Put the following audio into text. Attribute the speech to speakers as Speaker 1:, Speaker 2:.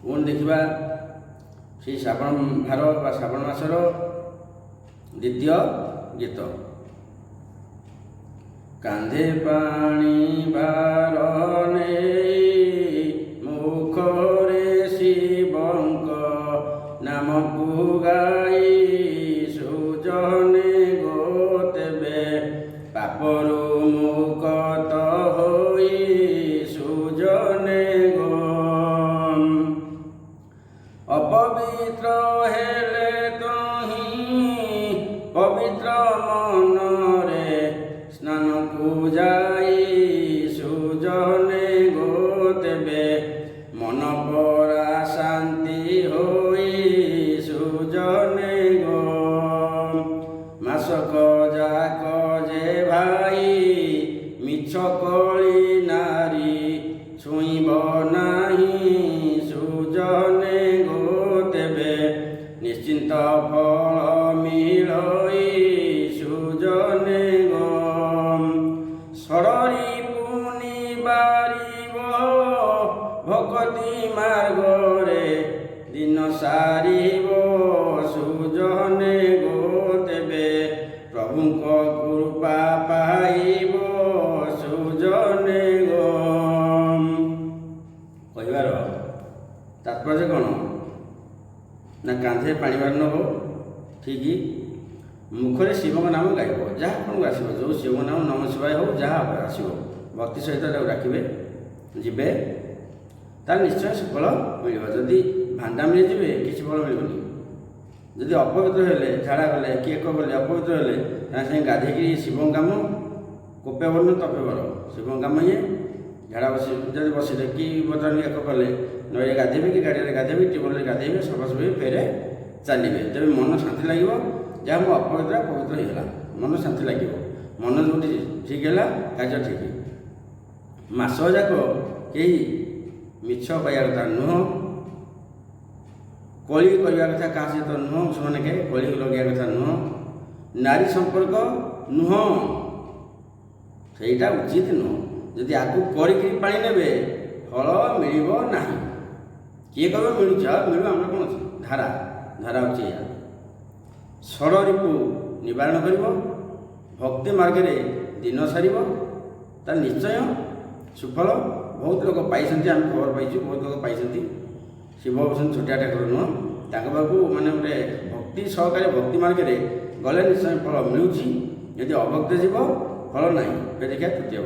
Speaker 1: ପୁଣି ଦେଖିବା ସେଇ ଶ୍ରାବଣ ଭାର ବା ଶ୍ରାବଣ ମାସର ଦ୍ୱିତୀୟ ଗୀତ। କାନ୍ଧେ ପାଣି ଭାର ନେଇ ମୁଖରେ ଶିବଙ୍କ ନାମକୁ ଗାଇ ସୁଜନେ ଗୋତେବେ ପାପରୁ ମୁକ୍ତ ହୋଇ ସୁଜନେ ଗୋ ଅପବିତ୍ର ହେଲେ ତହିଁ ପବିତ୍ର ମନରେ ସ୍ନାନକୁ ଯାଇ ସୁଜନେ ଗୋତେବେ ମନ ପରା ଶାନ୍ତି ହୋଇ ସୁଜନେ ଗୋ ମାସକ ଯାକ ଯେ ଭାଇ ମିଛ କଳି ନାରୀ ଛୁଇଁବ ନାହିଁ ସୁଜନେ ଗୋତେବେ ନିଶ୍ଚିନ୍ତ ଫଳ ମିଳଇ ସୁଜନେ ଗୋ ଷଡ଼ରି ପୁନି ବାରିବ ଭକ୍ତି ମାର୍ଗରେ ଦିନ ସାରିବ ସୁଜନେ ଗୋତେବେ ପ୍ରଭୁଙ୍କ କୃପା ପାଇବ ସୁଜନେ ଗୋ। କହିବାର ତାତ୍ପର୍ଯ୍ୟ କ'ଣ ନା କାନ୍ଧରେ ପାଣି ଭାର ନେବ, ଠିକ୍ ମୁଖରେ ଶିବଙ୍କ ନାମ ଗାଇବ, ଯାହା ଆପଣଙ୍କୁ ଆସିବ, ଯେଉଁ ଶିବଙ୍କ ନାମ ନମ ଶିବାୟ ହେଉ ଯାହା ଆସିବ ଭକ୍ତି ସହିତ ତାକୁ ଡାକିବେ, ଯିବେ, ତାର ନିଶ୍ଚୟ ସୁଫଳ ମିଳିବ। ଯଦି ଭାଣ୍ଡାମିରେ ଯିବେ କିଛି ଫଳ ମିଳିବନି। ଯଦି ଅପବିତ୍ର ହେଲେ, ଝାଡ଼ା ଗଲେ କି ଏକ ଗଲେ ଅପବିତ୍ର ହେଲେ, ତାଙ୍କ ସାଙ୍ଗେ ଗାଧେଇକି ଶିବଙ୍କ କାମ କୋପେ ବନ ତପେ ବର, ଶିବଙ୍କ କାମ ଇଏ ଝାଡ଼ା ବସି ଯଦି ବସିଲେ କି ବର୍ତ୍ତମାନ ଏକ କଲେ ନଈରେ ଗାଧେଇବେ କି ଗାଡ଼ିଆରେ ଗାଧେଇବେ ଟ୍ୟୁବୱେଲରେ ଗାଧେଇବେ ସଫାସଫି ଫେରେ ଚାଲିବେ, ତେବେ ମନ ଶାନ୍ତି ଲାଗିବ। ଯାହା ମୋ ଅପବିତ୍ର ପବିତ୍ର ହେଇଗଲା, ମନ ଶାନ୍ତି ଲାଗିବ। ମନ ଯେଉଁଠି ଠିକ୍ ହେଲା କାର୍ଯ୍ୟ ଠିକ୍। ମାସ ଯାକ କେହି ମିଛ କହିବା କଥା ନୁହଁ, କଳି କରିବା କଥା କାହା ସହିତ ନୁହଁ, ସେମାନେ କଳି ଲଗାଇବା କଥା ନୁହଁ, ନାରୀ ସମ୍ପର୍କ ନୁହଁ, ସେଇଟା ଉଚିତ ନୁହଁ। ଯଦି ଆଗକୁ କରିକି ପାଣି ନେବେ ଫଳ ମିଳିବ ନାହିଁ। କିଏ କହିବ ମିଳୁଛି, ଆଉ ମିଳୁ ଆମର କ'ଣ ଅଛି, ଧାରା ହେଉଛି ଏହା। ଷଡ଼ରିପୁ ନିବାରଣ କରିବ, ଭକ୍ତି ମାର୍ଗରେ ଦିନ ସାରିବ, ତାର ନିଶ୍ଚୟ ସୁଫଳ। ବହୁତ ଲୋକ ପାଇଛନ୍ତି, ଆମେ ଖବର ପାଇଛୁ, ବହୁତ ଲୋକ ପାଇଛନ୍ତି। ଶିବ ହେଉଛନ୍ତି ଛୋଟିଆ ଠାକୁର ନୁହଁ, ତାଙ୍କ ପାଖକୁ ମାନେ ଗୋଟେ ଭକ୍ତି ସହକାରେ ଭକ୍ତି ମାର୍ଗରେ ଗଲେ ନିଶ୍ଚୟ ଫଳ ମିଳୁଛି। ଯଦି ଅଭକ୍ତ ଯିବ ଫଳ ନାହିଁ। ଦେଖିବା ତୃତୀୟ